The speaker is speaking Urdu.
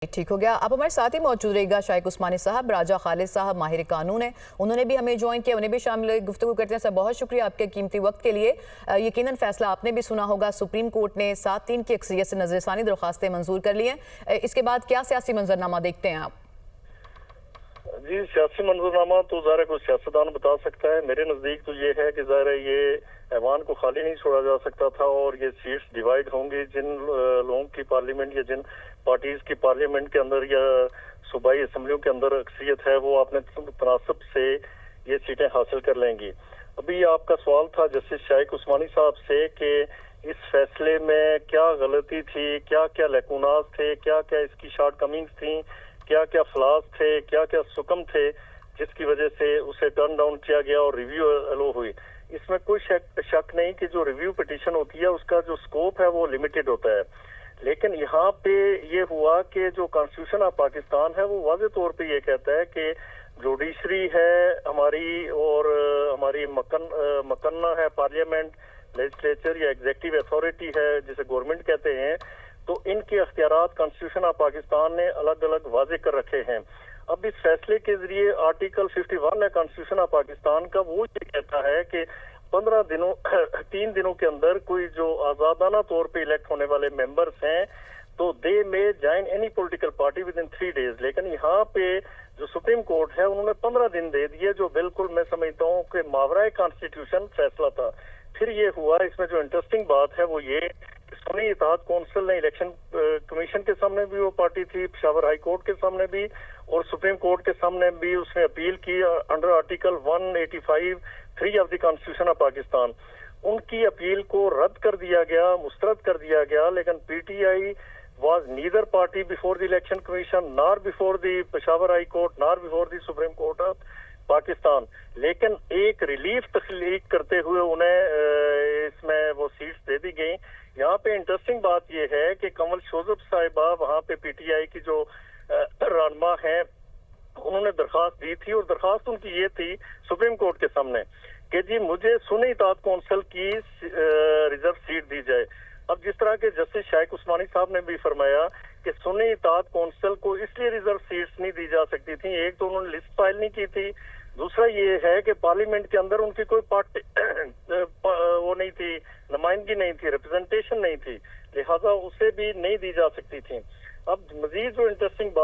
ٹھیک ہو گیا. آپ ہمارے ساتھ ہی موجود رہے گا. شائق عثمانی صاحب, راجہ خالد صاحب ماہر قانون ہیں, انہوں نے بھی ہمیں جوائن کیا, انہیں بھی شامل گفتگو کرتے ہیں. سر بہت شکریہ آپ کے قیمتی وقت کے لیے. یقیناً فیصلہ آپ نے بھی سنا ہوگا, سپریم کورٹ نے 7-3 کی اکثریت سے نظر ثانی درخواستیں منظور کر لی ہیں. اس کے بعد کیا سیاسی منظرنامہ دیکھتے ہیں آپ؟ جی, سیاسی منظرنامہ تو ظاہر ہے کوئی سیاستدان بتا سکتا ہے. میرے نزدیک تو یہ ہے کہ ظاہر ہے یہ ایوان کو خالی نہیں چھوڑا جا سکتا تھا اور یہ سیٹس ڈیوائیڈ ہوں گی. جن لوگوں کی پارلیمنٹ یا جن پارٹیز کی پارلیمنٹ کے اندر یا صوبائی اسمبلیوں کے اندر اکثریت ہے وہ اپنے تناسب سے یہ سیٹیں حاصل کر لیں گی. ابھی آپ کا سوال تھا جسٹس شائق عثمانی صاحب سے کہ اس فیصلے میں کیا غلطی تھی, کیا کیا لیکونات تھے, کیا کیا اس کی شارٹ کمنگز تھیں, کیا کیا فلاز تھے, کیا کیا سکم تھے جس کی وجہ سے اسے ٹرن ڈاؤن کیا گیا اور ریویو الو ہوئی. اس میں کوئی شک نہیں کہ جو ریویو پٹیشن ہوتی ہے اس کا جو سکوپ ہے وہ لمیٹڈ ہوتا ہے. لیکن یہاں پہ یہ ہوا کہ جو کانسٹیٹیوشن آف پاکستان ہے وہ واضح طور پہ یہ کہتا ہے کہ جوڈیشری ہے ہماری اور ہماری مکنہ ہے پارلیمنٹ, لیجسلیچر یا ایگزیکٹو اتھارٹی ہے جسے گورنمنٹ کہتے ہیں, تو ان کے اختیارات کانسٹیٹیوشن آف پاکستان نے الگ الگ واضح کر رکھے ہیں. اب اس فیصلے کے ذریعے آرٹیکل 51 ہے کانسٹیٹیوشن آف پاکستان کا, وہ یہ کہتا ہے کہ 3 دنوں کے اندر کوئی جو آزادانہ طور پہ الیکٹ ہونے والے ممبرز ہیں تو دے میں join any political party with in 3 days. لیکن یہاں پہ جو سپریم کورٹ ہے انہوں نے 15 دن دے دیے, جو بالکل میں سمجھتا ہوں کہ ماورائے کانسٹیٹیوشن فیصلہ تھا. پھر یہ ہوا, اس میں جو انٹرسٹنگ بات ہے وہ یہ کہ سنی اتحاد کونسل نے الیکشن کمیشن کے سامنے بھی وہ پارٹی تھی, پشاور ہائی کورٹ کے سامنے بھی اور سپریم کورٹ کے سامنے بھی اس نے اپیل کی under article 185(3) of the constitution of Pakistan. ان کی اپیل کو رد کر دیا گیا, مسترد کر دیا گیا. لیکن P T I was neither party before the election commission nor before the Peshawar High Court nor before the Supreme Court of Pakistan. لیکن ایک ریلیف تخلیق کرتے ہوئے انہیں اس میں وہ سیٹس دے دی گئیں. یہاں پہ انٹرسٹنگ بات یہ ہے کہ کنول شوزب صاحبہ وہاں پہ پی ٹی آئی کی جو رہنما ہیں انہوں نے درخواست دی تھی, اور درخواست ان کی یہ تھی سپریم کورٹ کے سامنے کہ جی مجھے سنی اتحاد کونسل کی ریزرو سیٹ دی جائے. اب جس طرح کے جسٹس شائق عثمانی صاحب نے بھی فرمایا کہ سنی اتحاد کونسل کو اس لیے ریزرو سیٹس نہیں دی جا سکتی تھیں, ایک تو انہوں نے لسٹ فائل نہیں کی تھی, دوسرا یہ ہے کہ پارلیمنٹ کے اندر ان کی کوئی پارٹی وہ نہیں تھی, نمائندگی نہیں تھی, ریپرزنٹیشن نہیں تھی, لہذا اسے بھی نہیں دی جا سکتی تھی. اب مزید جو انٹرسٹنگ بات